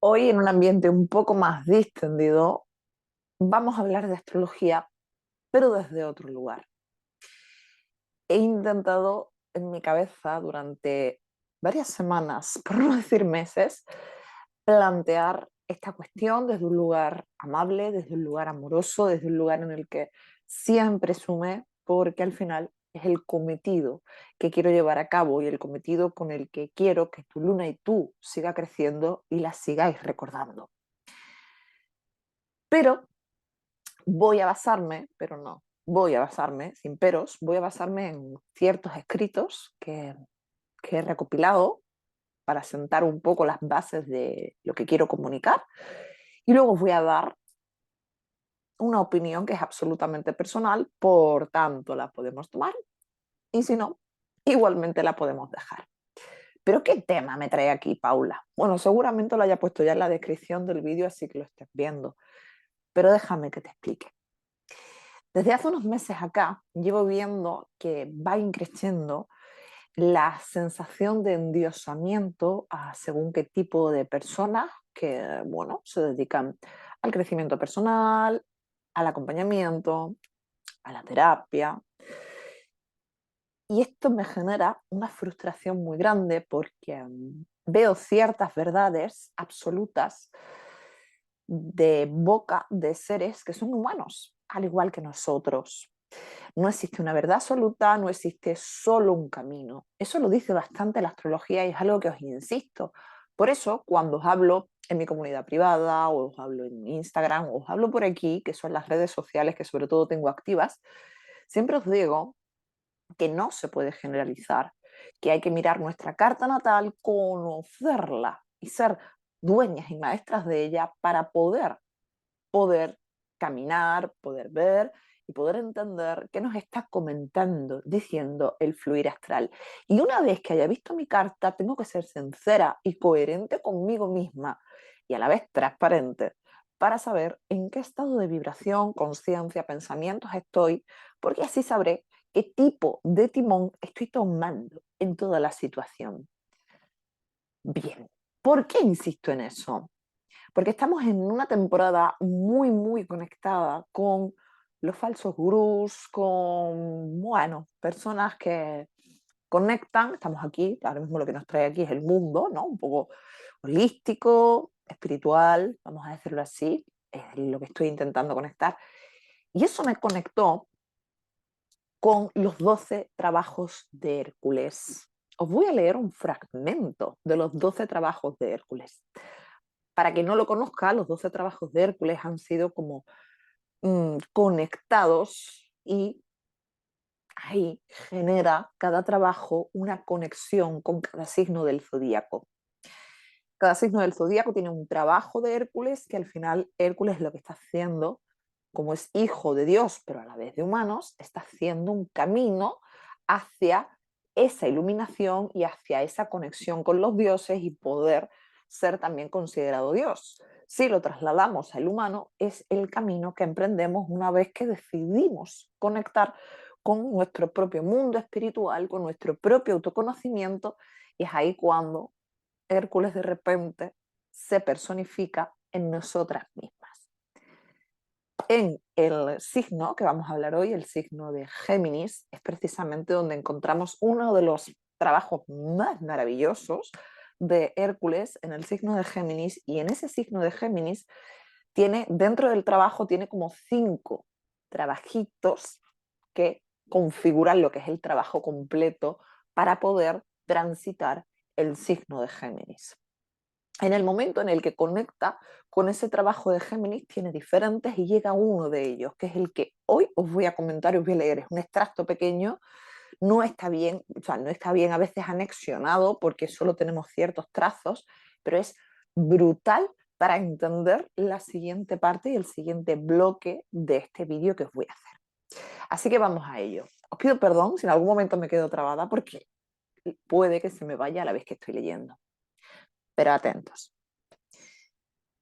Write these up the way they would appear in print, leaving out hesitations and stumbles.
Hoy, en un ambiente un poco más distendido, vamos a hablar de astrología, pero desde otro lugar. He intentado en mi cabeza durante varias semanas, por no decir meses, plantear esta cuestión desde un lugar amable, desde un lugar amoroso, desde un lugar en el que siempre sume, porque al final es el cometido que quiero llevar a cabo y el cometido con el que quiero que tu luna y tú siga creciendo y la sigáis recordando. Pero voy a basarme, pero no, voy a basarme, sin peros, voy a basarme en ciertos escritos que he recopilado para sentar un poco las bases de lo que quiero comunicar y luego voy a dar una opinión que es absolutamente personal, por tanto la podemos tomar y si no, igualmente la podemos dejar. Pero ¿qué tema me trae aquí, Paula? Bueno, seguramente lo haya puesto ya en la descripción del vídeo, así que lo estés viendo, pero déjame que te explique. Desde hace unos meses acá llevo viendo que va increciendo la sensación de endiosamiento a según qué tipo de personas que, bueno, se dedican al crecimiento personal, al acompañamiento, a la terapia. Y esto me genera una frustración muy grande porque veo ciertas verdades absolutas de boca de seres que son humanos, al igual que nosotros. No existe una verdad absoluta, no existe solo un camino. Eso lo dice bastante la astrología y es algo que os insisto. Por eso, cuando os hablo en mi comunidad privada, o os hablo en Instagram, o os hablo por aquí, que son las redes sociales que sobre todo tengo activas, siempre os digo que no se puede generalizar, que hay que mirar nuestra carta natal, conocerla y ser dueñas y maestras de ella para poder caminar, poder ver y poder entender qué nos está comentando, diciendo el fluir astral. Y una vez que haya visto mi carta, tengo que ser sincera y coherente conmigo misma y a la vez transparente para saber en qué estado de vibración, conciencia, pensamientos estoy, porque así sabré qué tipo de timón estoy tomando en toda la situación. Bien, ¿por qué insisto en eso? Porque estamos en una temporada muy, muy conectada con los falsos gurús, con, bueno, personas que conectan, estamos aquí, ahora mismo lo que nos trae aquí es el mundo, ¿no? Un poco holístico, espiritual, vamos a decirlo así, es lo que estoy intentando conectar. Y eso me conectó con los 12 trabajos de Hércules. Os voy a leer un fragmento de los 12 trabajos de Hércules. Para quien no lo conozca, los 12 trabajos de Hércules han sido como conectados y ahí genera cada trabajo una conexión con cada signo del zodíaco. Cada signo del zodíaco tiene un trabajo de Hércules que al final Hércules lo que está haciendo, como es hijo de Dios, pero a la vez de humanos, está haciendo un camino hacia esa iluminación y hacia esa conexión con los dioses y poder ser también considerado Dios. Si lo trasladamos al humano, es el camino que emprendemos una vez que decidimos conectar con nuestro propio mundo espiritual, con nuestro propio autoconocimiento, y es ahí cuando Hércules de repente se personifica en nosotras mismas. En el signo que vamos a hablar hoy, el signo de Géminis, es precisamente donde encontramos uno de los trabajos más maravillosos de Hércules en el signo de Géminis, y en ese signo de Géminis tiene, dentro del trabajo, tiene como 5 trabajitos que configuran lo que es el trabajo completo para poder transitar el signo de Géminis. En el momento en el que conecta con ese trabajo de Géminis, tiene diferentes y llega uno de ellos, que es el que hoy os voy a comentar y os voy a leer. Es un extracto pequeño, no está bien, o sea, no está bien a veces anexionado porque solo tenemos ciertos trazos, pero es brutal para entender la siguiente parte y el siguiente bloque de este vídeo que os voy a hacer. Así que vamos a ello. Os pido perdón si en algún momento me quedo trabada porque puede que se me vaya a la vez que estoy leyendo. Pero atentos.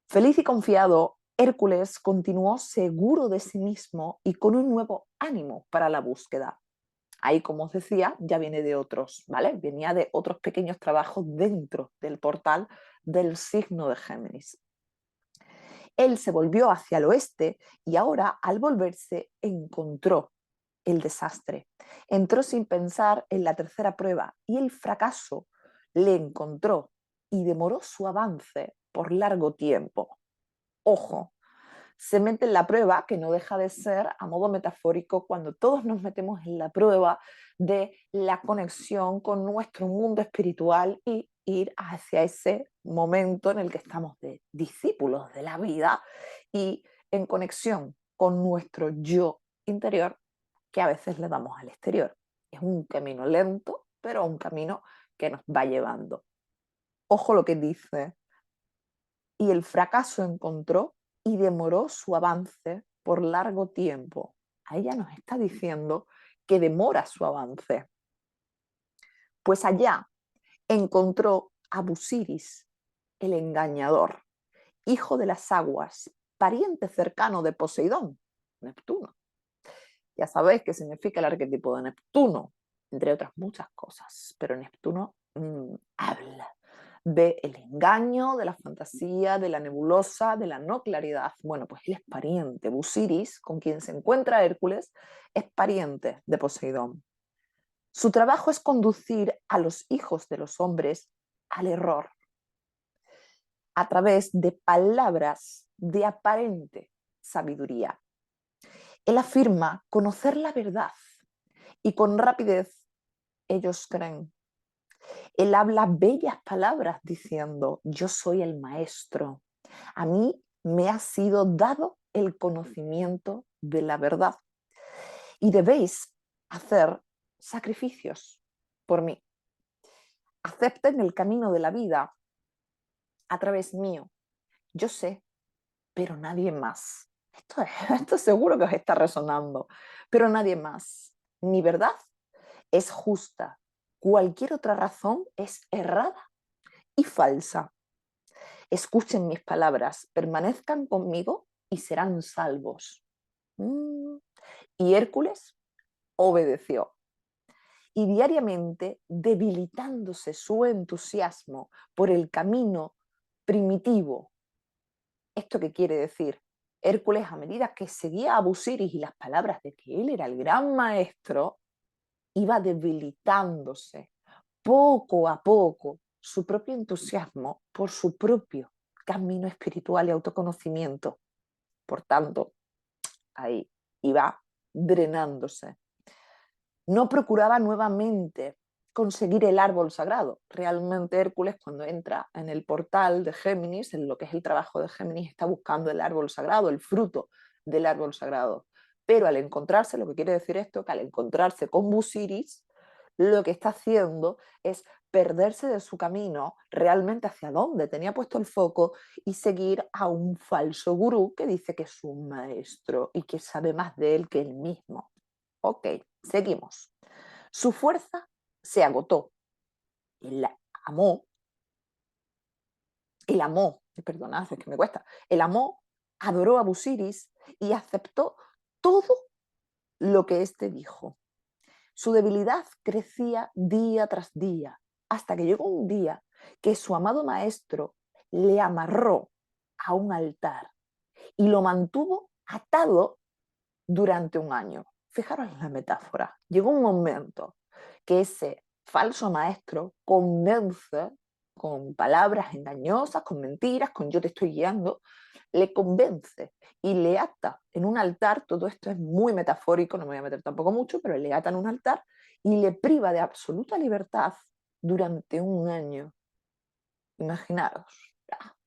Feliz y confiado, Hércules continuó seguro de sí mismo y con un nuevo ánimo para la búsqueda. Ahí, como os decía, ya viene de otros, ¿vale? Venía de otros pequeños trabajos dentro del portal del signo de Géminis. Él se volvió hacia el oeste y ahora, al volverse, encontró el desastre. Entró sin pensar en la tercera prueba y el fracaso le encontró y demoró su avance por largo tiempo. Ojo, se mete en la prueba, que no deja de ser a modo metafórico cuando todos nos metemos en la prueba de la conexión con nuestro mundo espiritual y ir hacia ese momento en el que estamos de discípulos de la vida y en conexión con nuestro yo interior que a veces le damos al exterior. Es un camino lento, pero un camino que nos va llevando. Ojo lo que dice. Y el fracaso encontró y demoró su avance por largo tiempo. A ella nos está diciendo que demora su avance. Pues allá encontró a Busiris, el engañador, hijo de las aguas, pariente cercano de Poseidón, Neptuno. Ya sabéis qué significa el arquetipo de Neptuno, entre otras muchas cosas, pero Neptuno habla del engaño, de la fantasía, de la nebulosa, de la no claridad. Bueno, pues él es pariente. Busiris, con quien se encuentra Hércules, es pariente de Poseidón. Su trabajo es conducir a los hijos de los hombres al error a través de palabras de aparente sabiduría. Él afirma conocer la verdad y con rapidez ellos creen. Él habla bellas palabras diciendo, yo soy el maestro. A mí me ha sido dado el conocimiento de la verdad y debéis hacer sacrificios por mí. Acepten el camino de la vida a través mío. Yo sé, pero nadie más. Esto seguro que os está resonando, pero nadie más. Mi verdad es justa. Cualquier otra razón es errada y falsa. Escuchen mis palabras, permanezcan conmigo y serán salvos. Y Hércules obedeció. Y diariamente, debilitándose su entusiasmo por el camino primitivo. ¿Esto qué quiere decir? Hércules, a medida que seguía a Busiris y las palabras de que él era el gran maestro, iba debilitándose poco a poco su propio entusiasmo por su propio camino espiritual y autoconocimiento. Por tanto, ahí iba drenándose. No procuraba nuevamente conseguir el árbol sagrado. Realmente Hércules, cuando entra en el portal de Géminis, en lo que es el trabajo de Géminis, está buscando el árbol sagrado, el fruto del árbol sagrado. Pero al encontrarse, lo que quiere decir esto, que al encontrarse con Busiris, lo que está haciendo es perderse de su camino, realmente hacia dónde tenía puesto el foco, y seguir a un falso gurú que dice que es un maestro y que sabe más de él que él mismo. Ok, seguimos. Su fuerza se agotó. Él amó, perdonad, es que me cuesta, él amó, adoró a Busiris y aceptó todo lo que éste dijo. Su debilidad crecía día tras día, hasta que llegó un día que su amado maestro le amarró a un altar y lo mantuvo atado durante un año. Fijaros en la metáfora. Llegó un momento que ese falso maestro convence con palabras engañosas, con mentiras, con yo te estoy guiando, le convence y le ata en un altar. Todo esto es muy metafórico, no me voy a meter tampoco mucho, pero le ata en un altar y le priva de absoluta libertad durante un año. Imaginaros,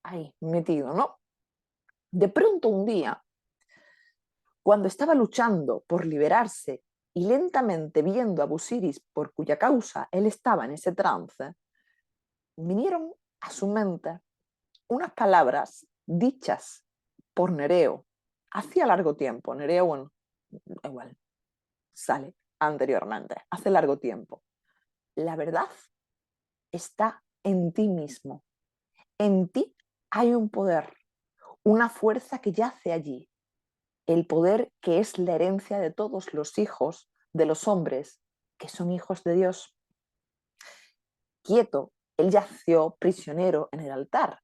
ahí metido, ¿no? De pronto un día, cuando estaba luchando por liberarse y lentamente viendo a Busiris por cuya causa él estaba en ese trance, vinieron a su mente unas palabras dichas por Nereo hacía largo tiempo. Nereo, bueno, igual, sale anteriormente, hace largo tiempo. La verdad está en ti mismo. En ti hay un poder, una fuerza que yace allí. El poder que es la herencia de todos los hijos de los hombres que son hijos de Dios, quieto, él yació prisionero en el altar,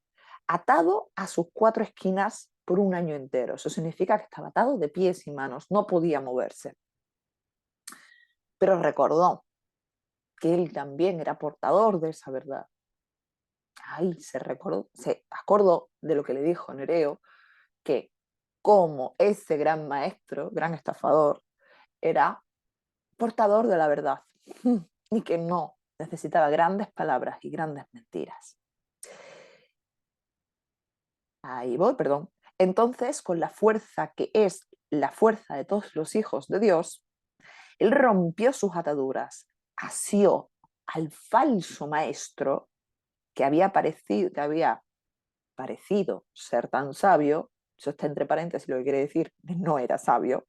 atado a sus 4 esquinas por un año entero. Eso significa que estaba atado de pies y manos, no podía moverse. Pero recordó que él también era portador de esa verdad. Ahí se acordó de lo que le dijo Nereo, que como ese gran maestro, gran estafador, era portador de la verdad y que no necesitaba grandes palabras y grandes mentiras. Ahí voy, perdón. Entonces, con la fuerza que es la fuerza de todos los hijos de Dios, él rompió sus ataduras, asió al falso maestro que había parecido ser tan sabio, eso está entre paréntesis, lo que quiere decir que no era sabio,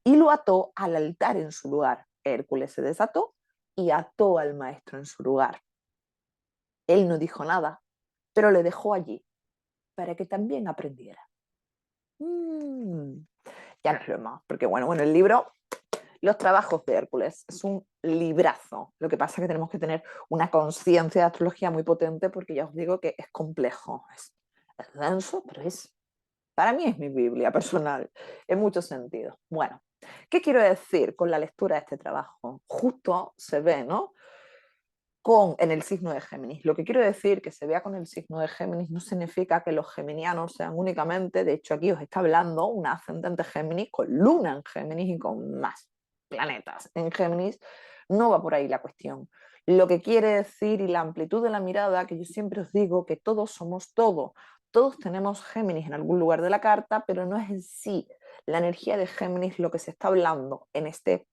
y lo ató al altar en su lugar. Hércules se desató y ató al maestro en su lugar. Él no dijo nada, pero le dejó allí para que también aprendiera. Ya nos vemos, porque bueno, el libro, Los trabajos de Hércules, es un librazo. Lo que pasa es que tenemos que tener una conciencia de astrología muy potente, porque ya os digo que es complejo, es denso, pero para mí es mi Biblia personal, en muchos sentidos. Bueno, ¿qué quiero decir con la lectura de este trabajo? Justo se ve, ¿no? En el signo de Géminis. Lo que quiero decir que se vea con el signo de Géminis no significa que los geminianos sean únicamente, de hecho aquí os está hablando una ascendente Géminis con luna en Géminis y con más planetas en Géminis, no va por ahí la cuestión. Lo que quiere decir y la amplitud de la mirada, que yo siempre os digo que todos somos todo, todos tenemos Géminis en algún lugar de la carta, pero no es en sí la energía de Géminis lo que se está hablando en este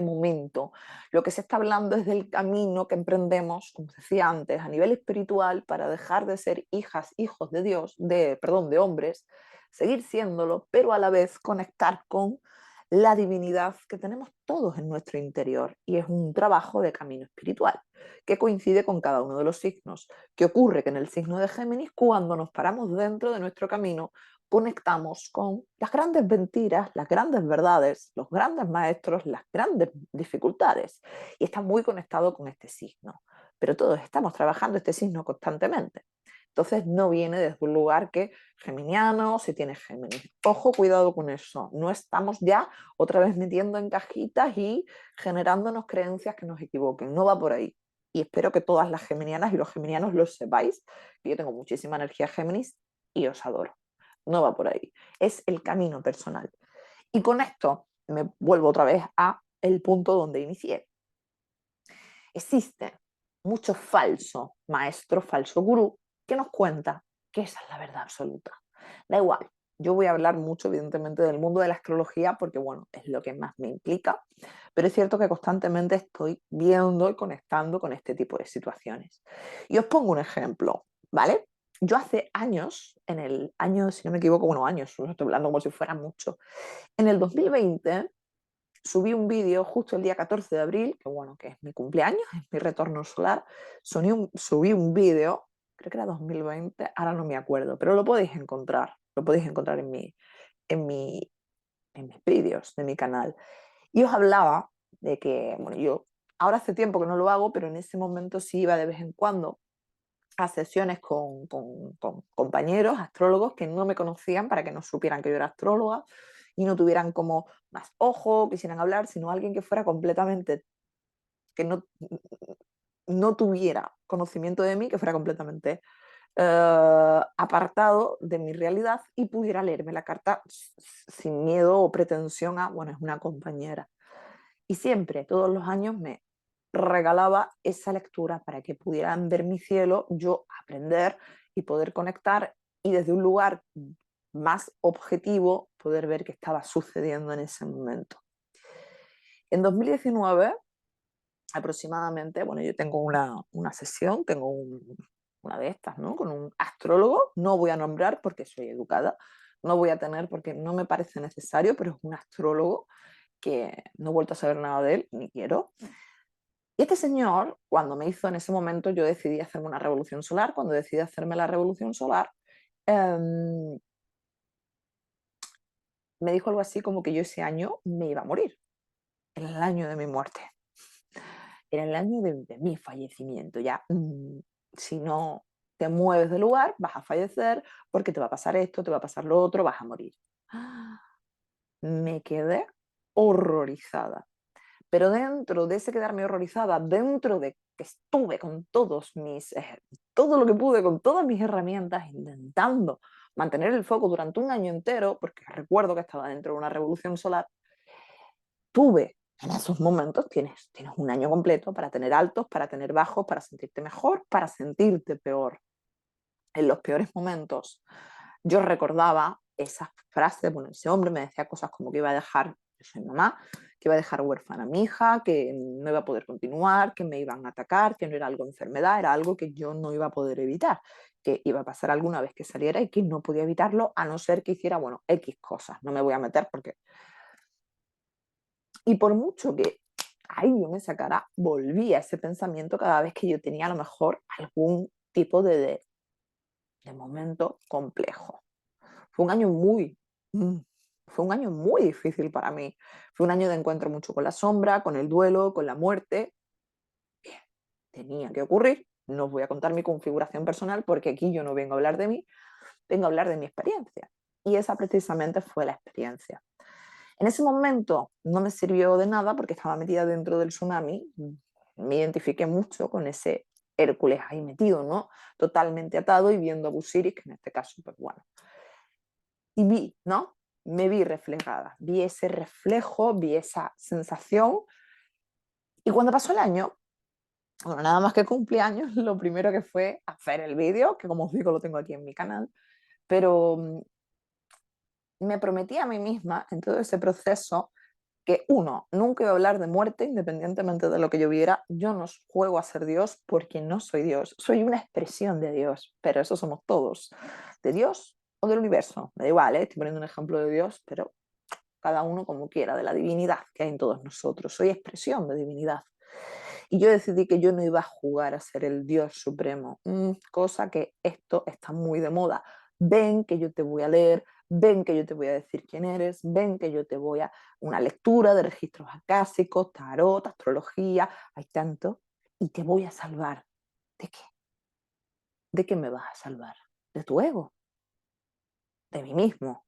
momento. Lo que se está hablando es del camino que emprendemos, como decía antes, a nivel espiritual para dejar de ser hijas, hijos de Dios, perdón, de hombres, seguir siéndolo, pero a la vez conectar con la divinidad que tenemos todos en nuestro interior. Y es un trabajo de camino espiritual que coincide con cada uno de los signos. ¿Qué ocurre? Que en el signo de Géminis, cuando nos paramos dentro de nuestro camino, conectamos con las grandes mentiras, las grandes verdades, los grandes maestros, las grandes dificultades. Y está muy conectado con este signo. Pero todos estamos trabajando este signo constantemente. Entonces no viene desde un lugar que geminiano, si tiene Géminis. Ojo, cuidado con eso. No estamos ya otra vez metiendo en cajitas y generándonos creencias que nos equivoquen. No va por ahí. Y espero que todas las geminianas y los geminianos lo sepáis, que yo tengo muchísima energía Géminis y os adoro. No va por ahí. Es el camino personal. Y con esto me vuelvo otra vez a el punto donde inicié. Existe mucho falso maestro, falso gurú, que nos cuenta que esa es la verdad absoluta. Da igual, yo voy a hablar mucho, evidentemente, del mundo de la astrología porque, bueno, es lo que más me implica, pero es cierto que constantemente estoy viendo y conectando con este tipo de situaciones. Y os pongo un ejemplo, ¿vale? Yo hace años, en el año, si no me equivoco, bueno, años, estoy hablando como si fuera mucho, en el 2020 subí un vídeo justo el día 14 de abril, que bueno, que es mi cumpleaños, es mi retorno solar, subí un vídeo, creo que era 2020, ahora no me acuerdo, pero lo podéis encontrar en, mi, en mis vídeos de mi canal. Y os hablaba de que, bueno, yo ahora hace tiempo que no lo hago, pero en ese momento sí iba de vez en cuando a sesiones con compañeros astrólogos que no me conocían para que no supieran que yo era astróloga y no tuvieran como más ojo, quisieran hablar, sino alguien que fuera completamente, que no tuviera conocimiento de mí, que fuera completamente apartado de mi realidad y pudiera leerme la carta sin miedo o pretensión a, bueno, es una compañera. Y siempre, todos los años, me regalaba esa lectura para que pudieran ver mi cielo, yo aprender y poder conectar y desde un lugar más objetivo poder ver qué estaba sucediendo en ese momento. En 2019, aproximadamente, bueno, yo tengo una sesión, tengo una de estas, ¿no? Con un astrólogo, no voy a nombrar porque soy educada, no voy a tener porque no me parece necesario, pero es un astrólogo que no he vuelto a saber nada de él, ni quiero. Y este señor, cuando me hizo en ese momento, yo decidí hacerme una revolución solar. Cuando decidí hacerme la revolución solar, me dijo algo así como que yo ese año me iba a morir. era el año de mi muerte, era el año de mi fallecimiento. Ya, si no te mueves del lugar, vas a fallecer porque te va a pasar esto, te va a pasar lo otro, vas a morir. Me quedé horrorizada. Pero dentro de ese quedarme horrorizada, dentro de que estuve con todo lo que pude, con todas mis herramientas, intentando mantener el foco durante un año entero, porque recuerdo que estaba dentro de una revolución solar, tuve en esos momentos, tienes un año completo para tener altos, para tener bajos, para sentirte mejor, para sentirte peor. En los peores momentos, yo recordaba esas frases, bueno, ese hombre me decía cosas como que iba a dejar, yo soy mamá, que iba a dejar huérfana a mi hija, que no iba a poder continuar, que me iban a atacar, que no era algo de enfermedad, era algo que yo no iba a poder evitar, que iba a pasar alguna vez que saliera y que no podía evitarlo a no ser que hiciera, bueno, X cosas. No me voy a meter porque... Y por mucho que ahí yo me sacara, volvía ese pensamiento cada vez que yo tenía a lo mejor algún tipo de momento complejo. Fue un año mm, fue un año muy difícil para mí. Fue un año de encuentro mucho con la sombra, con el duelo, con la muerte. Bien, tenía que ocurrir. No os voy a contar mi configuración personal porque aquí yo no vengo a hablar de mí, vengo a hablar de mi experiencia. Y esa precisamente fue la experiencia. En ese momento no me sirvió de nada porque estaba metida dentro del tsunami. Me identifiqué mucho con ese Hércules ahí metido, ¿no? Totalmente atado y viendo a Busiris, que en este caso, pues bueno, y vi, ¿no? Me vi reflejada, vi ese reflejo, vi esa sensación. Y cuando pasó el año, bueno, nada más que cumplí años, lo primero que fue hacer el vídeo, que como os digo lo tengo aquí en mi canal, pero me prometí a mí misma en todo ese proceso que uno, nunca iba a hablar de muerte independientemente de lo que yo viera. Yo no juego a ser Dios porque no soy Dios, soy una expresión de Dios, pero eso somos todos, de Dios o del universo, me da igual, ¿eh? Estoy poniendo un ejemplo de Dios, pero cada uno como quiera, de la divinidad que hay en todos nosotros. Soy expresión de divinidad. Y yo decidí que yo no iba a jugar a ser el Dios supremo, cosa que esto está muy de moda. Ven que yo te voy a leer, ven que yo te voy a decir quién eres, ven que yo te voy a una lectura de registros acásicos, tarot, astrología, hay tanto, y te voy a salvar. ¿De qué? ¿De qué me vas a salvar? ¿De tu ego? ¿De mí mismo?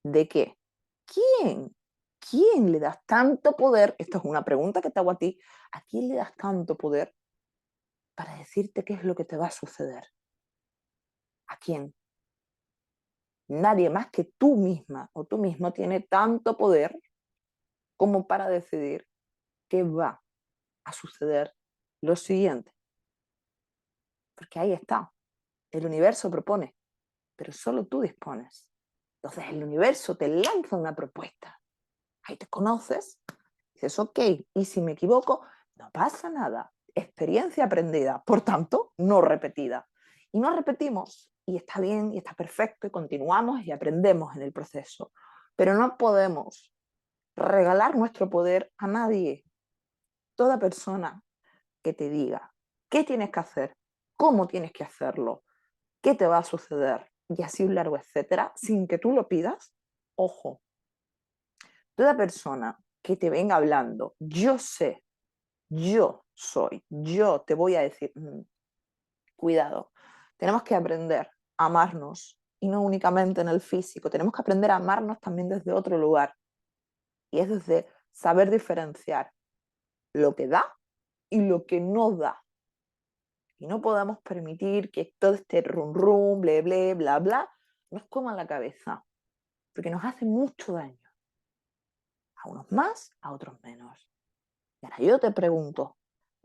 ¿De qué? ¿Quién? ¿Quién le das tanto poder? Esto es una pregunta que te hago a ti. ¿A quién le das tanto poder para decirte qué es lo que te va a suceder? ¿A quién? Nadie más que tú misma o tú mismo tiene tanto poder como para decidir qué va a suceder lo siguiente. Porque ahí está. El universo propone, pero solo tú dispones. Entonces el universo te lanza una propuesta. Ahí te conoces, dices, ok, y si me equivoco, no pasa nada. Experiencia aprendida, por tanto, no repetida. Y no repetimos, y está bien, y está perfecto, y continuamos y aprendemos en el proceso. Pero no podemos regalar nuestro poder a nadie. Toda persona que te diga qué tienes que hacer, cómo tienes que hacerlo, qué te va a suceder, y así un largo etcétera, sin que tú lo pidas, ojo, toda persona que te venga hablando, yo sé, yo soy, yo te voy a decir, cuidado, tenemos que aprender a amarnos y no únicamente en el físico, tenemos que aprender a amarnos también desde otro lugar y es desde saber diferenciar lo que da y lo que no da. Y no podemos permitir que todo este rum rum, ble ble, bla bla, nos coma la cabeza, porque nos hace mucho daño, a unos más, a otros menos. Y ahora yo te pregunto,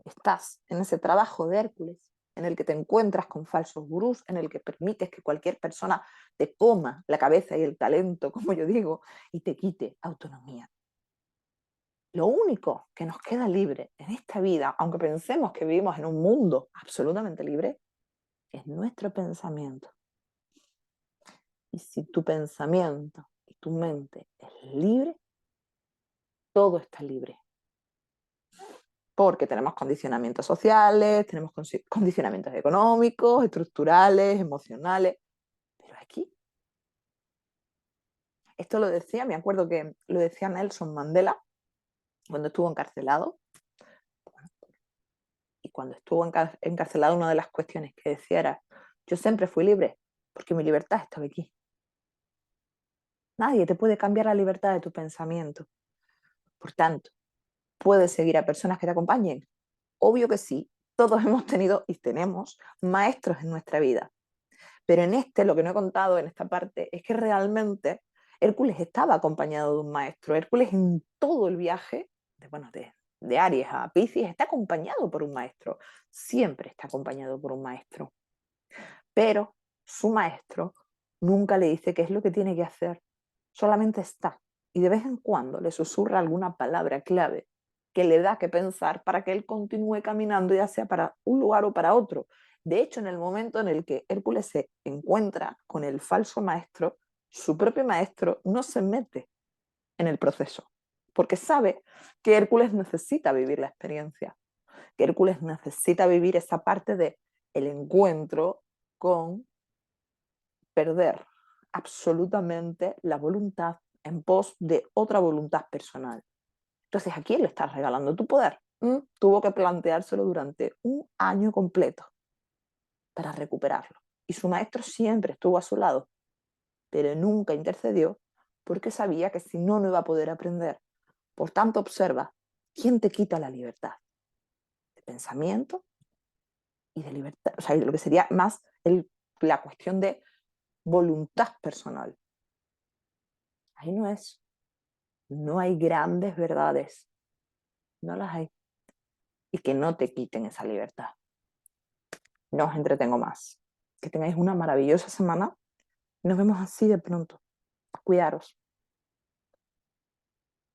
¿estás en ese trabajo de Hércules en el que te encuentras con falsos gurús, en el que permites que cualquier persona te coma la cabeza y el talento, como yo digo, y te quite autonomía? Lo único que nos queda libre en esta vida, aunque pensemos que vivimos en un mundo absolutamente libre, es nuestro pensamiento. Y si tu pensamiento y tu mente es libre, todo está libre. Porque tenemos condicionamientos sociales, tenemos condicionamientos económicos, estructurales, emocionales, pero aquí, esto lo decía, me acuerdo que lo decía Nelson Mandela, cuando estuvo encarcelado, y cuando estuvo encarcelado, una de las cuestiones que decía era: yo siempre fui libre porque mi libertad estaba aquí. Nadie te puede cambiar la libertad de tu pensamiento. Por tanto, ¿puedes seguir a personas que te acompañen? Obvio que sí. Todos hemos tenido y tenemos maestros en nuestra vida. Pero en lo que no he contado en esta parte, es que realmente Hércules estaba acompañado de un maestro. Hércules en todo el viaje, de Aries a Piscis, está acompañado por un maestro. Siempre está acompañado por un maestro. Pero su maestro nunca le dice qué es lo que tiene que hacer. Solamente está. Y de vez en cuando le susurra alguna palabra clave que le da que pensar para que él continúe caminando, ya sea para un lugar o para otro. De hecho, en el momento en el que Hércules se encuentra con el falso maestro, su propio maestro no se mete en el proceso, porque sabe que Hércules necesita vivir la experiencia, que Hércules necesita vivir esa parte de el encuentro con perder absolutamente la voluntad en pos de otra voluntad personal. Entonces, ¿a quién le estás regalando tu poder? Tuvo que planteárselo durante un año completo para recuperarlo. Y su maestro siempre estuvo a su lado, pero nunca intercedió porque sabía que si no, no iba a poder aprender. Por tanto, observa, ¿quién te quita la libertad? De pensamiento y de libertad, o sea, lo que sería más la cuestión de voluntad personal. Ahí no es. No hay grandes verdades, no las hay. Y que no te quiten esa libertad. No os entretengo más. Que tengáis una maravillosa semana. Nos vemos así de pronto. Cuidaros.